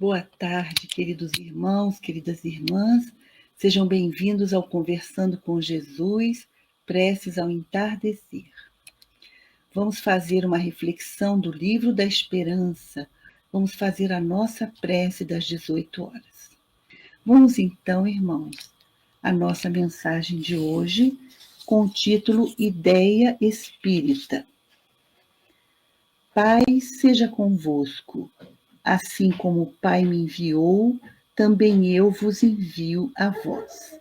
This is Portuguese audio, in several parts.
Boa tarde, queridos irmãos, queridas irmãs. Sejam bem-vindos ao Conversando com Jesus, preces ao entardecer. Vamos fazer uma reflexão do livro da esperança. Vamos fazer a nossa prece das 18 horas. Vamos então, irmãos, à nossa mensagem de hoje, com o título Ideia Espírita. Paz seja convosco. Assim como o Pai me enviou, também eu vos envio a vós.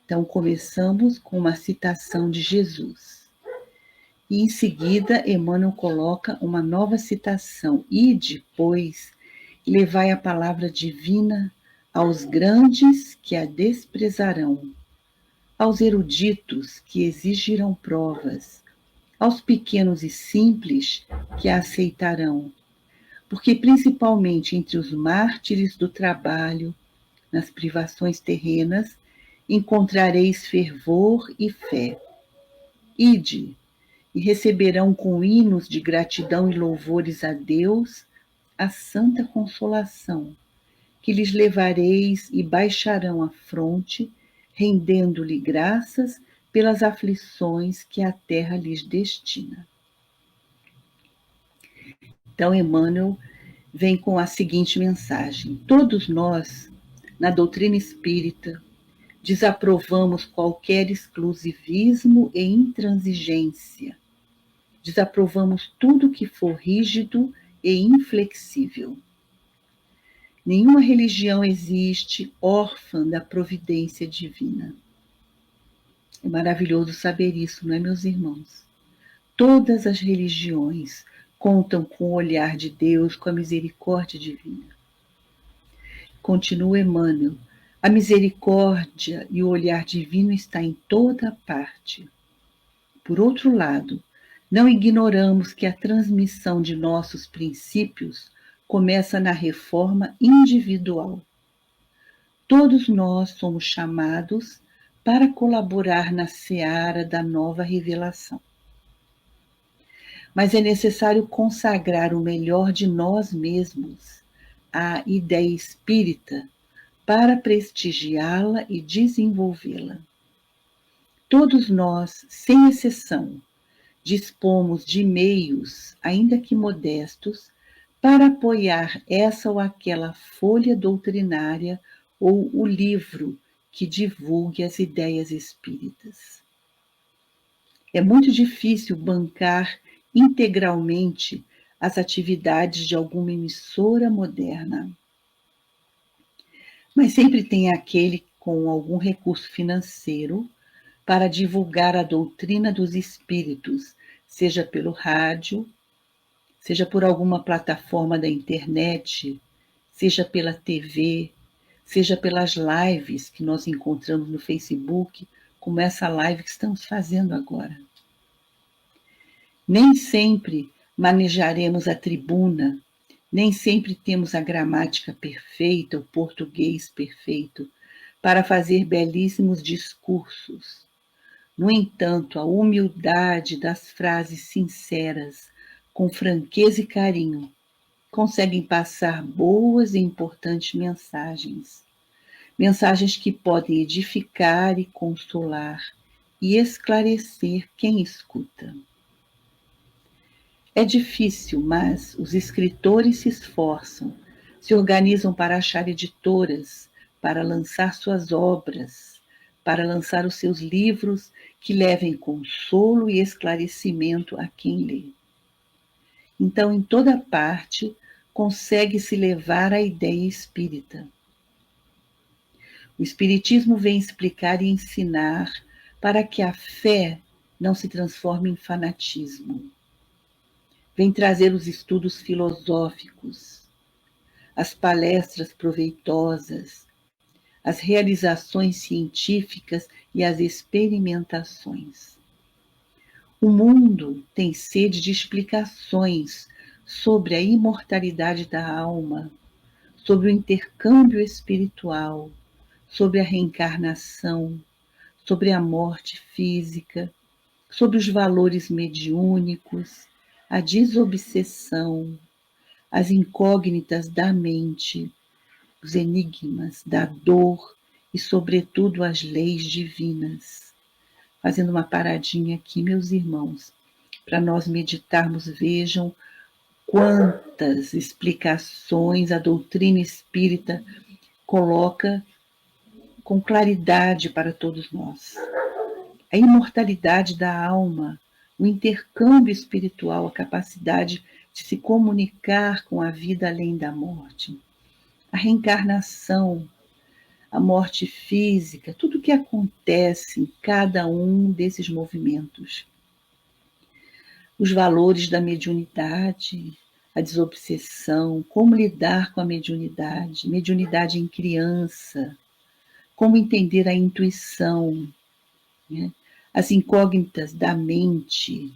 Então, começamos com uma citação de Jesus. E em seguida, Emmanuel coloca uma nova citação. Ide, pois, levai a palavra divina aos grandes que a desprezarão, aos eruditos que exigirão provas, aos pequenos e simples que a aceitarão, porque principalmente entre os mártires do trabalho, nas privações terrenas, encontrareis fervor e fé. Ide, e receberão com hinos de gratidão e louvores a Deus a santa consolação, que lhes levareis e baixarão a fronte, rendendo-lhe graças pelas aflições que a terra lhes destina. Então, Emmanuel vem com a seguinte mensagem: todos nós, na doutrina espírita, desaprovamos qualquer exclusivismo e intransigência. Desaprovamos tudo que for rígido e inflexível. Nenhuma religião existe órfã da providência divina. É maravilhoso saber isso, não é, meus irmãos? Todas as religiões contam com o olhar de Deus, com a misericórdia divina. Continua Emmanuel: a misericórdia e o olhar divino está em toda parte. Por outro lado, não ignoramos que a transmissão de nossos princípios começa na reforma individual. Todos nós somos chamados para colaborar na seara da nova revelação. Mas é necessário consagrar o melhor de nós mesmos à ideia espírita para prestigiá-la e desenvolvê-la. Todos nós, sem exceção, dispomos de meios, ainda que modestos, para apoiar essa ou aquela folha doutrinária ou o livro que divulgue as ideias espíritas. É muito difícil bancar integralmente as atividades de alguma emissora moderna. Mas sempre tem aquele com algum recurso financeiro para divulgar a doutrina dos espíritos, seja pelo rádio, seja por alguma plataforma da internet, seja pela TV, seja pelas lives que nós encontramos no Facebook, como essa live que estamos fazendo agora. Nem sempre manejaremos a tribuna, nem sempre temos a gramática perfeita, o português perfeito, para fazer belíssimos discursos. No entanto, a humildade das frases sinceras, com franqueza e carinho, conseguem passar boas e importantes mensagens. Mensagens que podem edificar e consolar e esclarecer quem escuta. É difícil, mas os escritores se esforçam, se organizam para achar editoras, para lançar suas obras, para lançar os seus livros que levem consolo e esclarecimento a quem lê. Então, em toda parte, consegue-se levar a ideia espírita. O Espiritismo vem explicar e ensinar para que a fé não se transforme em fanatismo. Vem trazer os estudos filosóficos, as palestras proveitosas, as realizações científicas e as experimentações. O mundo tem sede de explicações sobre a imortalidade da alma, sobre o intercâmbio espiritual, sobre a reencarnação, sobre a morte física, sobre os valores mediúnicos, a desobsessão, as incógnitas da mente, os enigmas da dor e, sobretudo, as leis divinas. Fazendo uma paradinha aqui, meus irmãos, para nós meditarmos, vejam quantas explicações a doutrina espírita coloca com claridade para todos nós. A imortalidade da alma, o intercâmbio espiritual, a capacidade de se comunicar com a vida além da morte, a reencarnação, a morte física, tudo o que acontece em cada um desses movimentos. Os valores da mediunidade, a desobsessão, como lidar com a mediunidade em criança, como entender a intuição, né? As incógnitas da mente,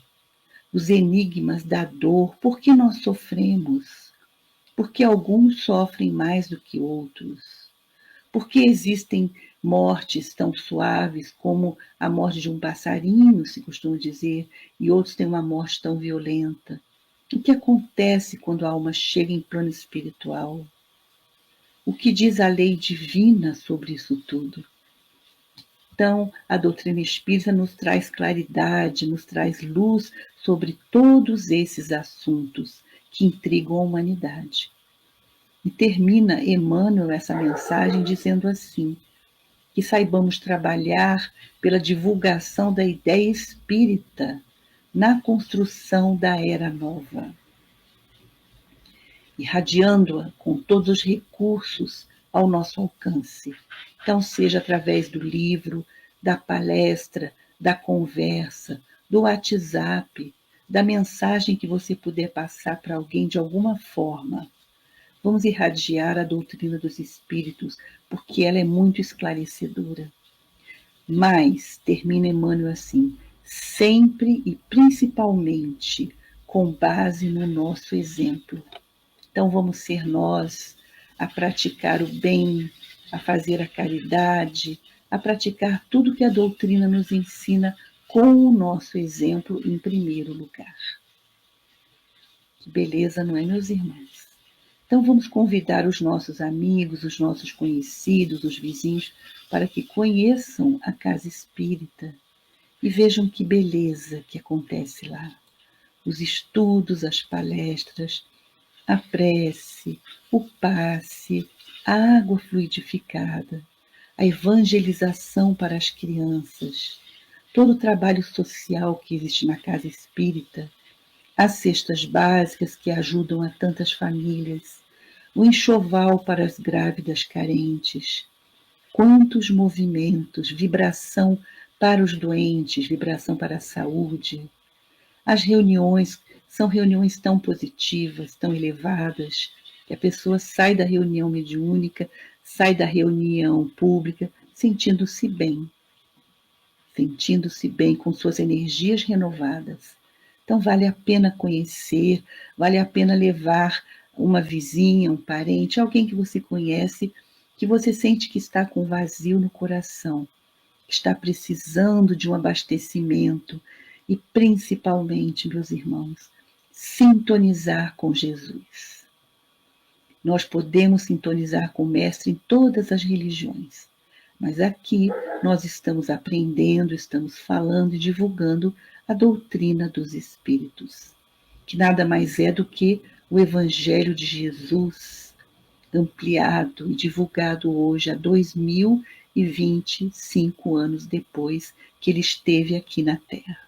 os enigmas da dor, por que nós sofremos? Por que alguns sofrem mais do que outros? Por que existem mortes tão suaves como a morte de um passarinho, se costuma dizer, e outros têm uma morte tão violenta? O que acontece quando a alma chega em plano espiritual? O que diz a lei divina sobre isso tudo? Então, a doutrina espírita nos traz claridade, nos traz luz sobre todos esses assuntos que intrigam a humanidade. E termina Emmanuel essa mensagem dizendo assim, que saibamos trabalhar pela divulgação da ideia espírita na construção da era nova, irradiando-a com todos os recursos ao nosso alcance. Então, seja através do livro, da palestra, da conversa, do WhatsApp, da mensagem que você puder passar para alguém de alguma forma. Vamos irradiar a doutrina dos espíritos, porque ela é muito esclarecedora. Mas, termina Emmanuel assim, sempre e principalmente com base no nosso exemplo. Então vamos ser nós a praticar o bem, a fazer a caridade, a praticar tudo que a doutrina nos ensina com o nosso exemplo em primeiro lugar. Que beleza, não é, meus irmãos? Então vamos convidar os nossos amigos, os nossos conhecidos, os vizinhos, para que conheçam a Casa Espírita e vejam que beleza que acontece lá. Os estudos, as palestras, a prece, o passe, a água fluidificada, a evangelização para as crianças, todo o trabalho social que existe na Casa Espírita, as cestas básicas que ajudam a tantas famílias, o enxoval para as grávidas carentes. Quantos movimentos, vibração para os doentes, vibração para a saúde. As reuniões são reuniões tão positivas, tão elevadas, que a pessoa sai da reunião mediúnica, sai da reunião pública, sentindo-se bem com suas energias renovadas. Então vale a pena conhecer, vale a pena levar uma vizinha, um parente, alguém que você conhece, que você sente que está com vazio no coração, que está precisando de um abastecimento e principalmente, meus irmãos, sintonizar com Jesus. Nós podemos sintonizar com o Mestre em todas as religiões, mas aqui nós estamos aprendendo, estamos falando e divulgando a doutrina dos Espíritos, que nada mais é do que o Evangelho de Jesus, ampliado e divulgado hoje há 2025 anos depois que ele esteve aqui na Terra.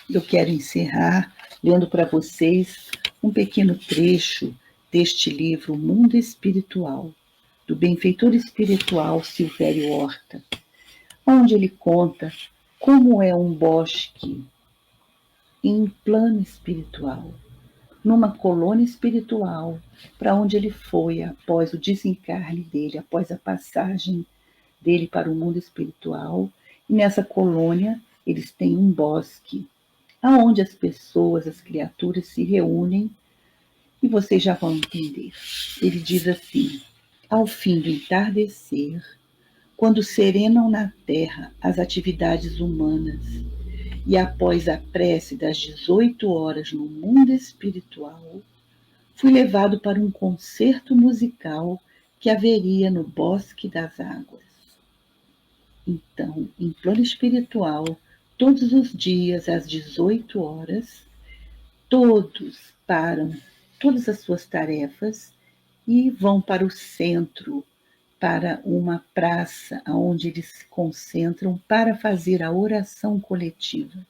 Eu quero encerrar lendo para vocês um pequeno trecho deste livro Mundo Espiritual, do benfeitor espiritual Silvério Horta, onde ele conta como é um bosque em plano espiritual, numa colônia espiritual, para onde ele foi após o desencarne dele, após a passagem dele para o mundo espiritual. E nessa colônia eles têm um bosque, aonde as pessoas, as criaturas se reúnem, e vocês já vão entender. Ele diz assim: ao fim do entardecer, quando serenam na terra as atividades humanas, e após a prece das 18 horas no mundo espiritual, fui levado para um concerto musical que haveria no Bosque das Águas. Então, em plano espiritual, todos os dias às 18 horas, todos param todas as suas tarefas e vão para o centro, para uma praça onde eles se concentram para fazer a oração coletiva.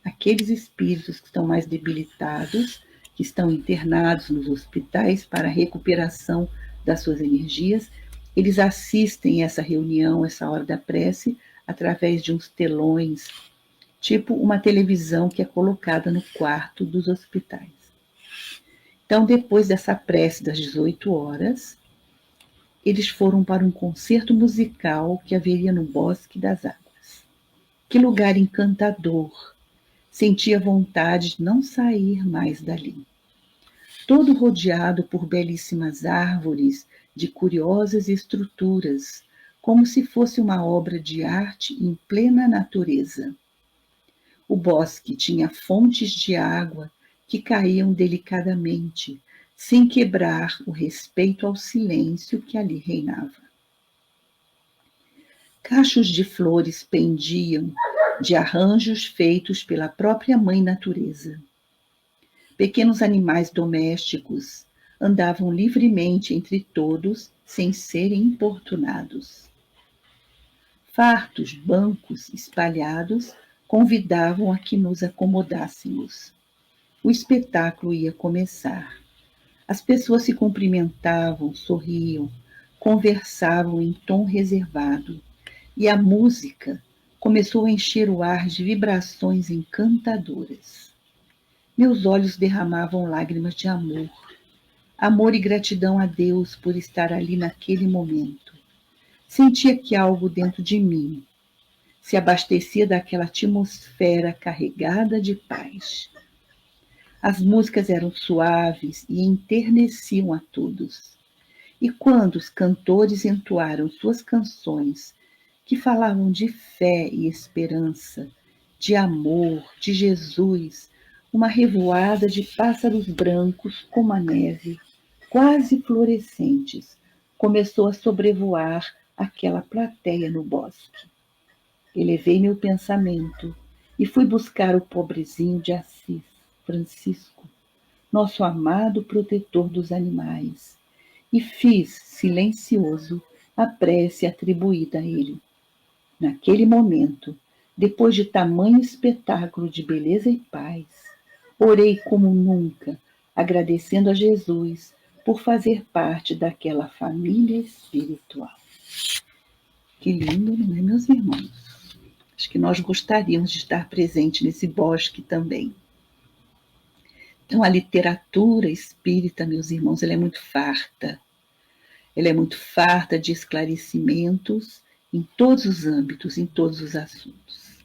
Aqueles espíritos que estão mais debilitados, que estão internados nos hospitais para a recuperação das suas energias, eles assistem essa reunião, essa hora da prece, através de uns telões, tipo uma televisão que é colocada no quarto dos hospitais. Então, depois dessa prece das 18 horas, eles foram para um concerto musical que haveria no Bosque das Águas. Que lugar encantador! Sentia vontade de não sair mais dali. Todo rodeado por belíssimas árvores de curiosas estruturas, como se fosse uma obra de arte em plena natureza. O bosque tinha fontes de água que caíam delicadamente, sem quebrar o respeito ao silêncio que ali reinava. Cachos de flores pendiam de arranjos feitos pela própria mãe natureza. Pequenos animais domésticos andavam livremente entre todos, sem serem importunados. Fartos bancos espalhados convidavam a que nos acomodássemos. O espetáculo ia começar. As pessoas se cumprimentavam, sorriam, conversavam em tom reservado, e a música começou a encher o ar de vibrações encantadoras. Meus olhos derramavam lágrimas de amor, amor e gratidão a Deus por estar ali naquele momento. Sentia que algo dentro de mim se abastecia daquela atmosfera carregada de paz. As músicas eram suaves e enterneciam a todos. E quando os cantores entoaram suas canções, que falavam de fé e esperança, de amor, de Jesus, uma revoada de pássaros brancos como a neve, quase fluorescentes, começou a sobrevoar aquela plateia no bosque. Elevei meu pensamento e fui buscar o pobrezinho de Assis, Francisco, nosso amado protetor dos animais, e fiz, silencioso, a prece atribuída a ele. Naquele momento, depois de tamanho espetáculo de beleza e paz, orei como nunca, agradecendo a Jesus por fazer parte daquela família espiritual. Que lindo, não é, meus irmãos? Acho que nós gostaríamos de estar presente nesse bosque também. Então, a literatura espírita, meus irmãos, ela é muito farta. Ela é muito farta de esclarecimentos em todos os âmbitos, em todos os assuntos.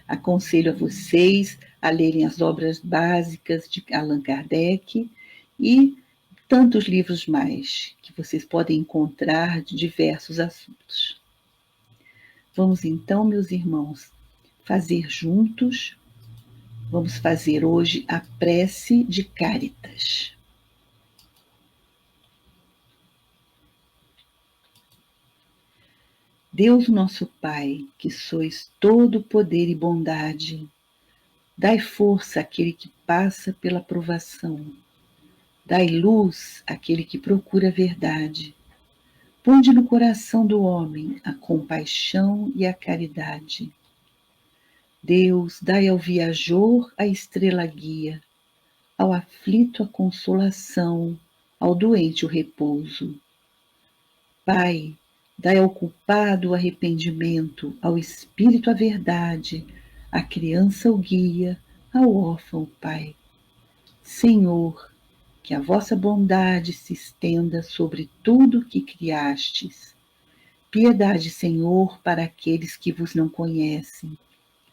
Aconselho a vocês a lerem as obras básicas de Allan Kardec e tantos livros mais que vocês podem encontrar de diversos assuntos. Vamos então, meus irmãos, fazer juntos, vamos fazer hoje a prece de Cáritas. Deus nosso Pai, que sois todo poder e bondade, dai força àquele que passa pela provação, dai luz àquele que procura a verdade, ponde no coração do homem a compaixão e a caridade. Deus, dai ao viajor a estrela guia, ao aflito a consolação, ao doente o repouso. Pai, dai ao culpado o arrependimento, ao espírito a verdade, à criança o guia, ao órfão o Pai. Senhor, que a vossa bondade se estenda sobre tudo que criastes. Piedade, Senhor, para aqueles que vos não conhecem,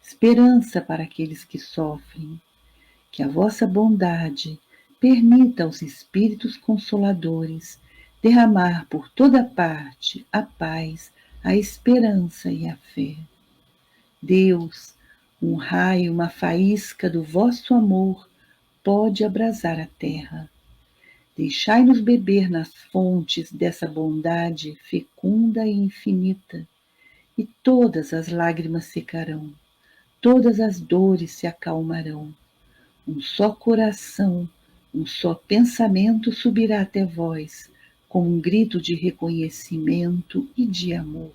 esperança para aqueles que sofrem. Que a vossa bondade permita aos Espíritos Consoladores derramar por toda parte a paz, a esperança e a fé. Deus, um raio, uma faísca do vosso amor pode abrasar a terra. Deixai-nos beber nas fontes dessa bondade fecunda e infinita, e todas as lágrimas secarão, todas as dores se acalmarão. Um só coração, um só pensamento subirá até vós, com um grito de reconhecimento e de amor.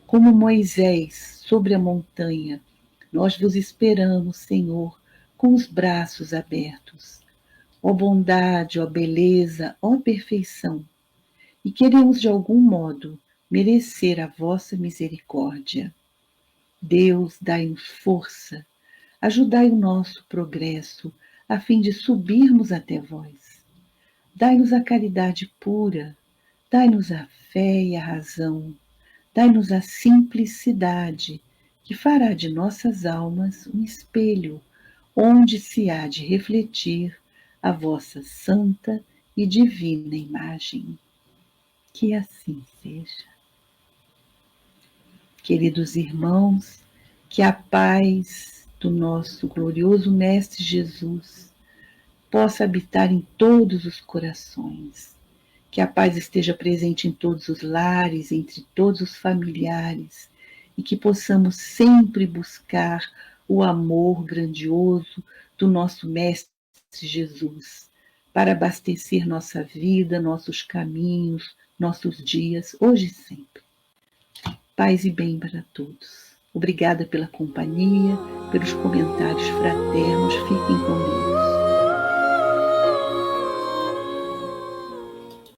Como Moisés sobre a montanha, nós vos esperamos, Senhor, com os braços abertos. Ó bondade, ó beleza, ó perfeição, e queremos de algum modo merecer a vossa misericórdia. Deus, dai-nos força, ajudai o nosso progresso, a fim de subirmos até vós. Dai-nos a caridade pura, dai-nos a fé e a razão, dai-nos a simplicidade, que fará de nossas almas um espelho, onde se há de refletir a vossa santa e divina imagem. Que assim seja. Queridos irmãos, que a paz do nosso glorioso Mestre Jesus possa habitar em todos os corações, que a paz esteja presente em todos os lares, entre todos os familiares, e que possamos sempre buscar o amor grandioso do nosso Mestre Jesus, para abastecer nossa vida, nossos caminhos, nossos dias, hoje e sempre. Paz e bem para todos. Obrigada pela companhia, pelos comentários fraternos. Fiquem com Deus.